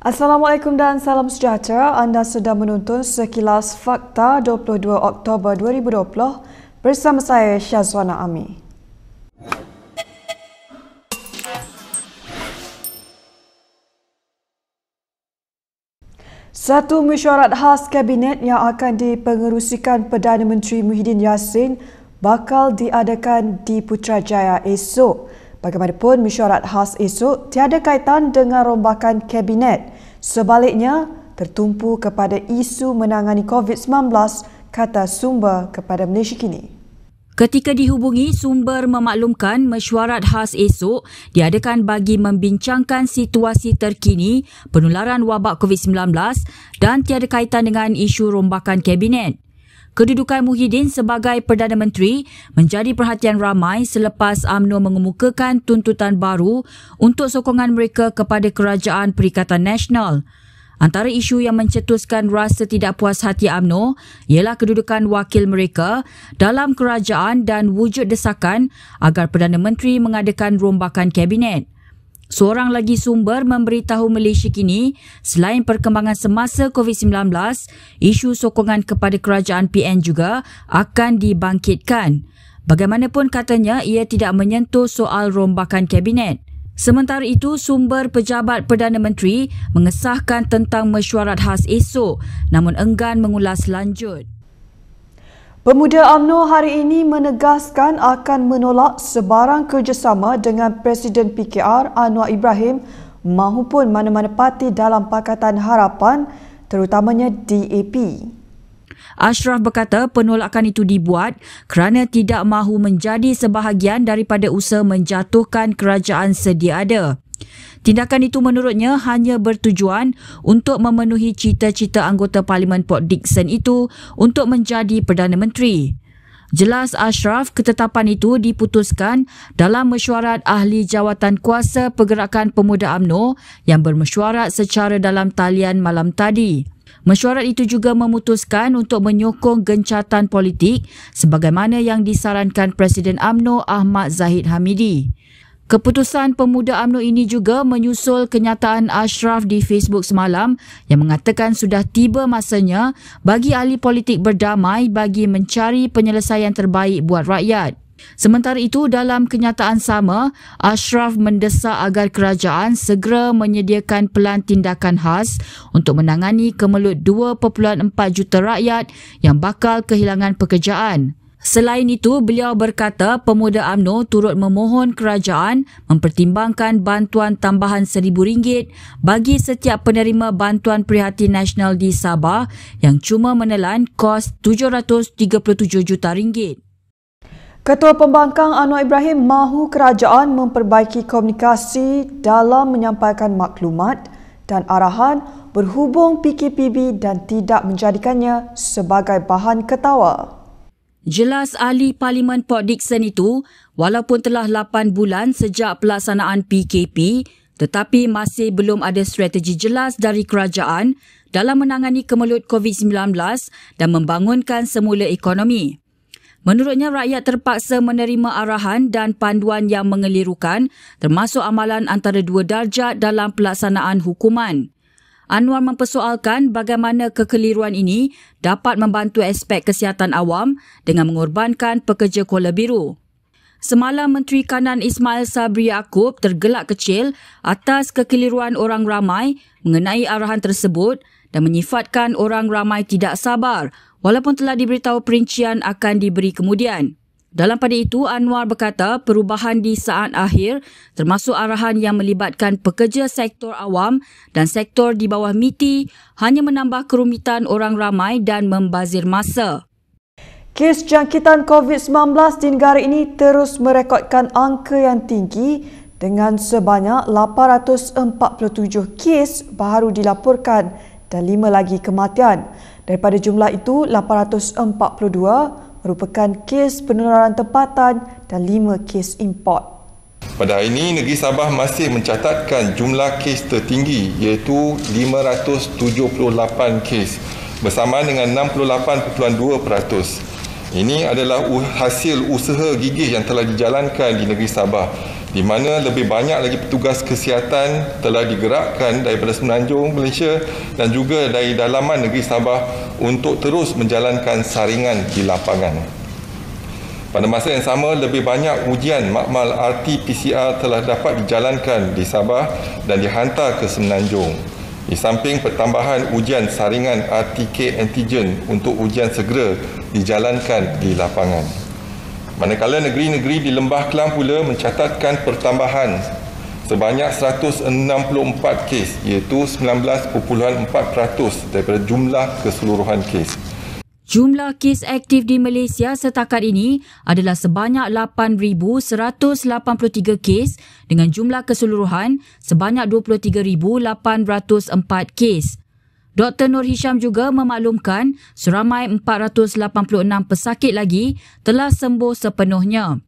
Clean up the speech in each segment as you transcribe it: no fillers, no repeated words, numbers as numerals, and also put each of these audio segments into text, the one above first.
Assalamualaikum dan salam sejahtera. Anda sedang menonton Sekilas Fakta 22 Oktober 2020 bersama saya Syazwana Ami. Satu mesyuarat khas Kabinet yang akan dipengerusikan Perdana Menteri Muhyiddin Yassin bakal diadakan di Putrajaya esok. Bagaimanapun, mesyuarat khas esok tiada kaitan dengan rombakan Kabinet. Sebaliknya, tertumpu kepada isu menangani COVID-19, kata sumber kepada Malaysia Kini. Ketika dihubungi, sumber memaklumkan mesyuarat khas esok diadakan bagi membincangkan situasi terkini penularan wabak COVID-19 dan tiada kaitan dengan isu rombakan Kabinet. Kedudukan Muhyiddin sebagai Perdana Menteri menjadi perhatian ramai selepas UMNO mengemukakan tuntutan baru untuk sokongan mereka kepada Kerajaan Perikatan Nasional. Antara isu yang mencetuskan rasa tidak puas hati UMNO ialah kedudukan wakil mereka dalam kerajaan dan wujud desakan agar Perdana Menteri mengadakan rombakan Kabinet. Seorang lagi sumber memberitahu Malaysia Kini, selain perkembangan semasa COVID-19, isu sokongan kepada kerajaan PN juga akan dibangkitkan. Bagaimanapun katanya, ia tidak menyentuh soal rombakan Kabinet. Sementara itu, sumber pejabat Perdana Menteri mengesahkan tentang mesyuarat khas esok namun enggan mengulas lanjut. Pemuda UMNO hari ini menegaskan akan menolak sebarang kerjasama dengan Presiden PKR Anwar Ibrahim mahupun mana-mana parti dalam Pakatan Harapan, terutamanya DAP. Ashraf berkata penolakan itu dibuat kerana tidak mahu menjadi sebahagian daripada usaha menjatuhkan kerajaan sedia ada. Tindakan itu menurutnya hanya bertujuan untuk memenuhi cita-cita anggota Parlimen Port Dickson itu untuk menjadi Perdana Menteri. Jelas Ashraf, ketetapan itu diputuskan dalam mesyuarat ahli jawatan kuasa Pergerakan Pemuda UMNO yang bermesyuarat secara dalam talian malam tadi. Mesyuarat itu juga memutuskan untuk menyokong gencatan politik sebagaimana yang disarankan Presiden UMNO Ahmad Zahid Hamidi. Keputusan pemuda UMNO ini juga menyusul kenyataan Ashraf di Facebook semalam yang mengatakan sudah tiba masanya bagi ahli politik berdamai bagi mencari penyelesaian terbaik buat rakyat. Sementara itu, dalam kenyataan sama, Ashraf mendesak agar kerajaan segera menyediakan pelan tindakan khas untuk menangani kemelut 2.4 juta rakyat yang bakal kehilangan pekerjaan. Selain itu, beliau berkata pemuda UMNO turut memohon kerajaan mempertimbangkan bantuan tambahan RM1,000 bagi setiap penerima bantuan prihatin nasional di Sabah yang cuma menelan kos RM737 juta. Ketua Pembangkang Anwar Ibrahim mahu kerajaan memperbaiki komunikasi dalam menyampaikan maklumat dan arahan berhubung PKPB dan tidak menjadikannya sebagai bahan ketawa. Jelas ahli Parlimen Port Dickson itu, walaupun telah 8 bulan sejak pelaksanaan PKP, tetapi masih belum ada strategi jelas dari kerajaan dalam menangani kemelut COVID-19 dan membangunkan semula ekonomi. Menurutnya, rakyat terpaksa menerima arahan dan panduan yang mengelirukan termasuk amalan antara 2 darjat dalam pelaksanaan hukuman. Anwar mempersoalkan bagaimana kekeliruan ini dapat membantu aspek kesihatan awam dengan mengorbankan pekerja Kuala Biru. Semalam, Menteri Kanan Ismail Sabri Yaakob tergelak kecil atas kekeliruan orang ramai mengenai arahan tersebut dan menyifatkan orang ramai tidak sabar walaupun telah diberitahu perincian akan diberi kemudian. Dalam pada itu, Anwar berkata perubahan di saat akhir termasuk arahan yang melibatkan pekerja sektor awam dan sektor di bawah MITI hanya menambah kerumitan orang ramai dan membazir masa. Kes jangkitan COVID-19 di negara ini terus merekodkan angka yang tinggi dengan sebanyak 847 kes baru dilaporkan dan 5 lagi kematian. Daripada jumlah itu, 842 merupakan kes penularan tempatan dan 5 kes import. Pada hari ini, negeri Sabah masih mencatatkan jumlah kes tertinggi iaitu 578 kes bersamaan dengan 68.2%. Ini adalah hasil usaha gigih yang telah dijalankan di negeri Sabah di mana lebih banyak lagi petugas kesihatan telah digerakkan daripada Semenanjung, Malaysia dan juga dari dalaman negeri Sabah untuk terus menjalankan saringan di lapangan. Pada masa yang sama, lebih banyak ujian makmal RT-PCR telah dapat dijalankan di Sabah dan dihantar ke Semenanjung. Di samping pertambahan ujian saringan RTK antigen untuk ujian segera dijalankan di lapangan. Manakala negeri-negeri di Lembah Kelang pula mencatatkan pertambahan sebanyak 164 kes, iaitu 19.4% daripada jumlah keseluruhan kes. Jumlah kes aktif di Malaysia setakat ini adalah sebanyak 8,183 kes dengan jumlah keseluruhan sebanyak 23,804 kes. Dr. Nur Hisham juga memaklumkan seramai 486 pesakit lagi telah sembuh sepenuhnya.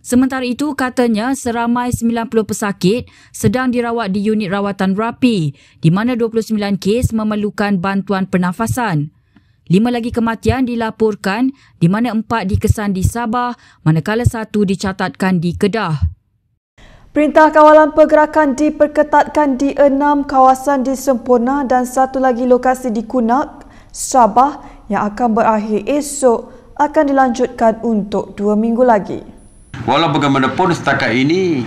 Sementara itu, katanya seramai 90 pesakit sedang dirawat di unit rawatan rapi di mana 29 kes memerlukan bantuan pernafasan. 5 lagi kematian dilaporkan di mana 4 dikesan di Sabah manakala 1 dicatatkan di Kedah. Perintah kawalan pergerakan diperketatkan di 6 kawasan di Semporna dan 1 lagi lokasi di Kunak, Sabah yang akan berakhir esok akan dilanjutkan untuk 2 minggu lagi. Walau bagaimanapun setakat ini,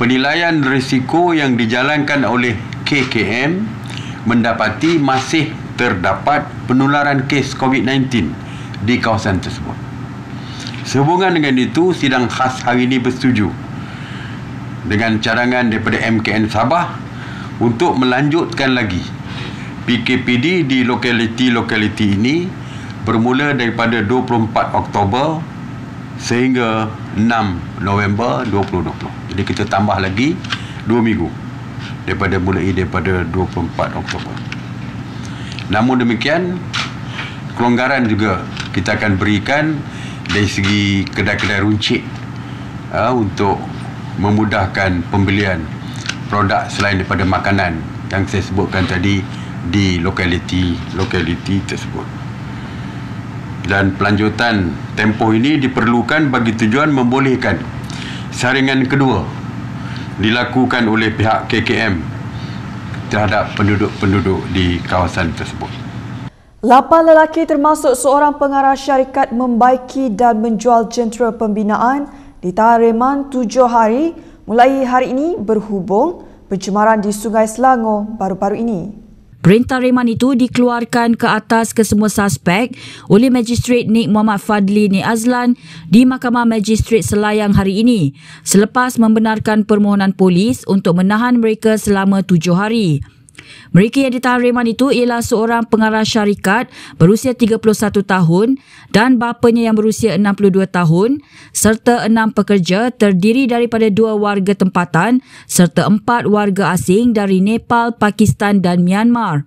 penilaian risiko yang dijalankan oleh KKM mendapati masih terdapat penularan kes COVID-19 di kawasan tersebut. Sehubungan dengan itu, sidang khas hari ini bersetuju dengan cadangan daripada MKN Sabah untuk melanjutkan lagi PKPD di lokaliti-lokaliti ini bermula daripada 24 Oktober sehingga 6 November 2020. Jadi kita tambah lagi 2 minggu daripada 24 Oktober. Namun demikian, kelonggaran juga kita akan berikan dari segi kedai-kedai runcit untuk memudahkan pembelian produk selain daripada makanan yang saya sebutkan tadi di lokaliti tersebut. Dan pelanjutan tempoh ini diperlukan bagi tujuan membolehkan saringan kedua dilakukan oleh pihak KKM terhadap penduduk-penduduk di kawasan tersebut. 8 lelaki termasuk seorang pengarah syarikat membaiki dan menjual jentera pembinaan ditahan reman 7 hari mulai hari ini berhubung pencemaran di Sungai Selangor baru-baru ini. Perintah reman itu dikeluarkan ke atas kesemua suspek oleh Magistrate Nik Muhammad Fadli Nik Azlan di Mahkamah Magistrate Selayang hari ini selepas membenarkan permohonan polis untuk menahan mereka selama 7 hari. Mereka yang ditahan reman itu ialah seorang pengarah syarikat berusia 31 tahun dan bapanya yang berusia 62 tahun serta 6 pekerja terdiri daripada 2 warga tempatan serta 4 warga asing dari Nepal, Pakistan dan Myanmar.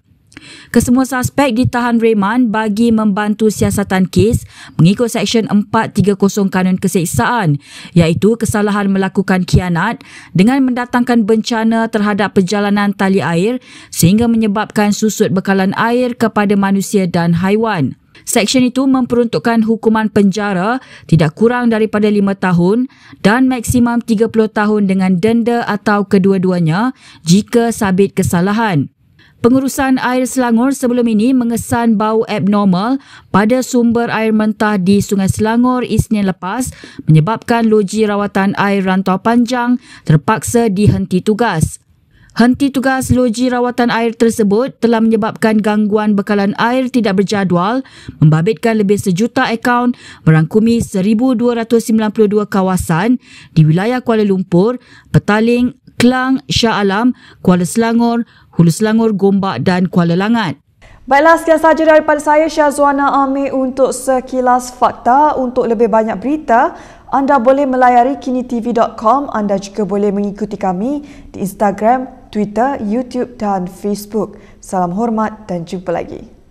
Kesemua suspek ditahan reman bagi membantu siasatan kes mengikut Seksyen 430 Kanun Keseksaan iaitu kesalahan melakukan khianat dengan mendatangkan bencana terhadap perjalanan tali air sehingga menyebabkan susut bekalan air kepada manusia dan haiwan. Seksyen itu memperuntukkan hukuman penjara tidak kurang daripada 5 tahun dan maksimum 30 tahun dengan denda atau kedua-duanya jika sabit kesalahan. Pengurusan Air Selangor sebelum ini mengesan bau abnormal pada sumber air mentah di Sungai Selangor Isnin lepas menyebabkan loji rawatan air Rantau Panjang terpaksa dihenti tugas. Henti tugas loji rawatan air tersebut telah menyebabkan gangguan bekalan air tidak berjadual, membabitkan lebih 1 juta akaun merangkumi 1,292 kawasan di wilayah Kuala Lumpur, Petaling, Klang, Shah Alam, Kuala Selangor, Hulu Selangor, Gombak dan Kuala Langat. Baiklah, sekian sahaja daripada saya Syazwana Amir untuk Sekilas Fakta. Untuk lebih banyak berita, anda boleh melayari kinitv.com. Anda juga boleh mengikuti kami di Instagram, Twitter, YouTube dan Facebook. Salam hormat dan jumpa lagi.